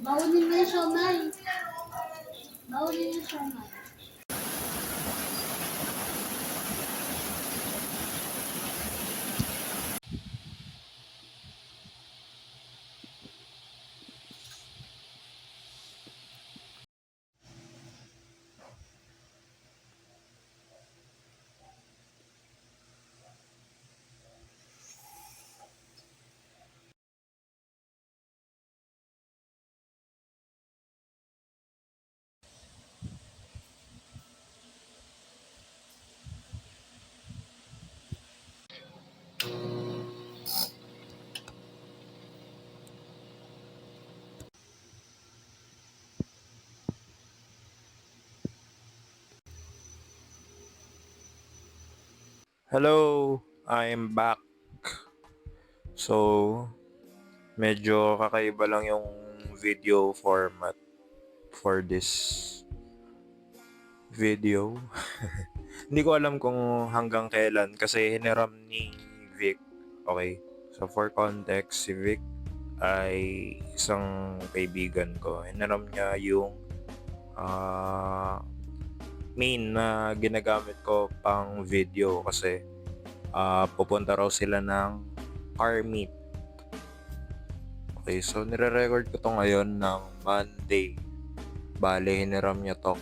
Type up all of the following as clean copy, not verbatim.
Baunin mo yung siomay. Baunin yung siomay. Hello, I'm back. So, medyo kakaiba lang yung video format for this video. Hindi ko alam kung hanggang kailan kasi hiniram ni Vic. Okay, so for context, si Vic ay isang kaibigan ko. Hiniram niya yung main na ginagamit ko pang video kasi pupunta raw sila ng car meet. Okay, so nire-record ko to ngayon ng Monday. Bale, hiniram niya to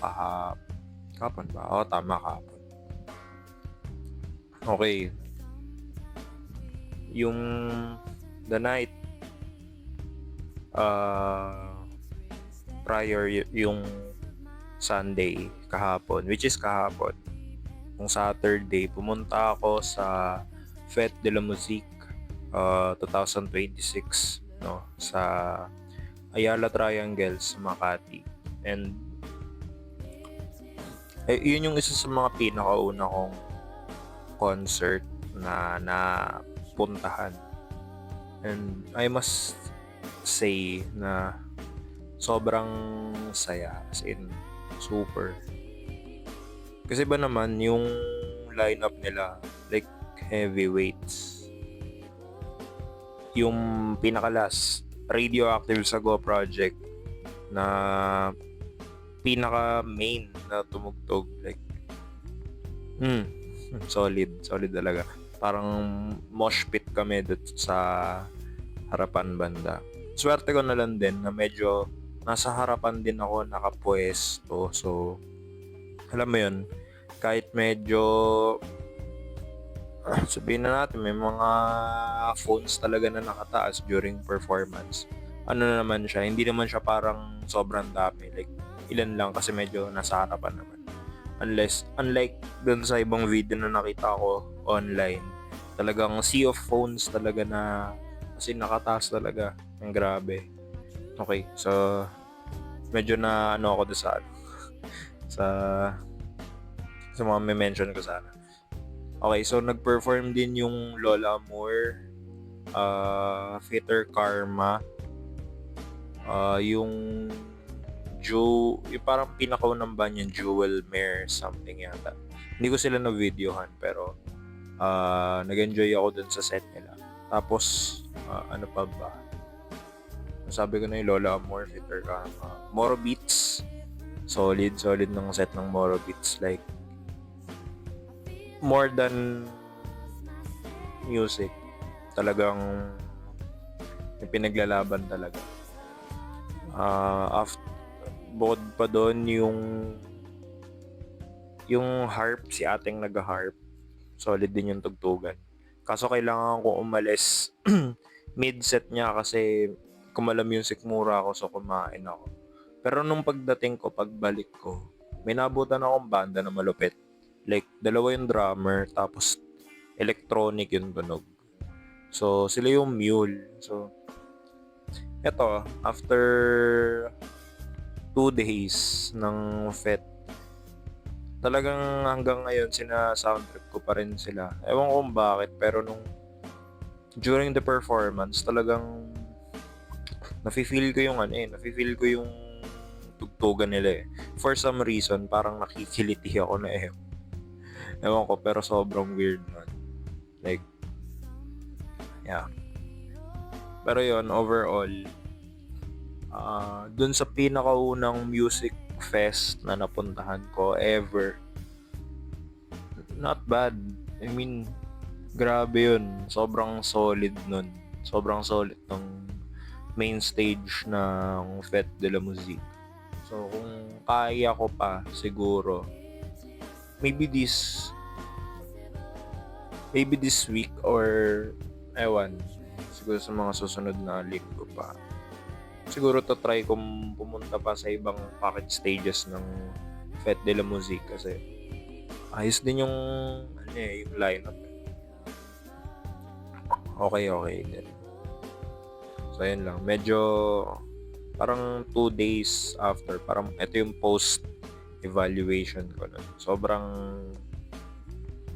kapon ba? Oo, tama, kapon. Okay. Yung the night prior yung Sunday kahapon, which is kahapon, yung Saturday, pumunta ako sa Fête de la Musique 2026 no, sa Ayala Triangle sa Makati. And yun yung isa sa mga pinakauna kong concert na napuntahan. And I must say na sobrang saya, as in super. Kasi ba naman yung lineup nila, like heavyweights. Yung pinaka-last, Radioactive sa Go Project na pinaka-main na tumugtog, like solid talaga. Parang mosh pit kami sa harapan banda. Swerte ko na lang din na medyo nasa harapan din ako nakapwesto. So, alam mo yun, kahit medyo sabihin na natin may mga phones talaga na nakataas during performance. Ano na naman siya, hindi naman siya parang sobrang dami. Like, ilan lang kasi medyo nasa harapan naman. Unlike dun sa ibang video na nakita ko online, talagang sea of phones talaga na kasi nakataas talaga. Ang grabe. Okay, so medyo na ano ako doon sa sa mga may mention ko sana. Okay, so nag-perform din yung Lola Moore, Fitter Karma, yung yung parang pinakaunang band yung Jewel Mare something yata. Hindi ko sila na-videohan pero nag-enjoy ako dun sa set nila. Tapos ano pa ba? Sabi ko na yung Lola Moore, Fitter Karma, Moro Beats. Solid ng set ng Moro Beats, like more than music. Talagang yung pinaglalaban talaga. Bukod pa doon yung harp, si ating nag-harp. Solid din yung tugtugan. Kaso kailangan ko umalis mid-set niya kasi kumala music mura ako so kumain ako. Pero nung pagdating ko, pagbalik ko, may nabutan akong banda na malupit. Like, dalawa yung drummer, tapos electronic yung tunog. So, sila yung Mule. So, eto, after 2 days ng fete, talagang hanggang ngayon sina-soundtrip ko pa rin sila. Ewan ko kung bakit, pero during the performance, talagang nafe-feel ko yung tugtugan nila eh. For some reason, parang nakikiliti ako na ewan ko, pero sobrang weird nun. Like, yeah. Pero yon overall, dun sa pinakaunang music fest na napuntahan ko ever, not bad. I mean, grabe yun. Sobrang solid nun. Sobrang solid ng main stage ng Fête de la Musique. So, kung kaya ko pa, siguro, maybe this week or ewan, siguro sa mga susunod na linggo pa. Siguro to try kung pumunta pa sa ibang package stages ng Fête de la Musique kasi ayos din yung yung lineup. Okay din. So yun lang. Medyo parang 2 days after, parang ito yung post evaluation ko nun. Sobrang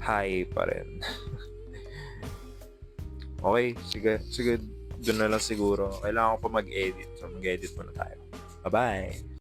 high pa rin. Okay, sige. Doon na lang siguro. Kailangan ko pa mag-edit. So mag-edit muna tayo. Bye-bye!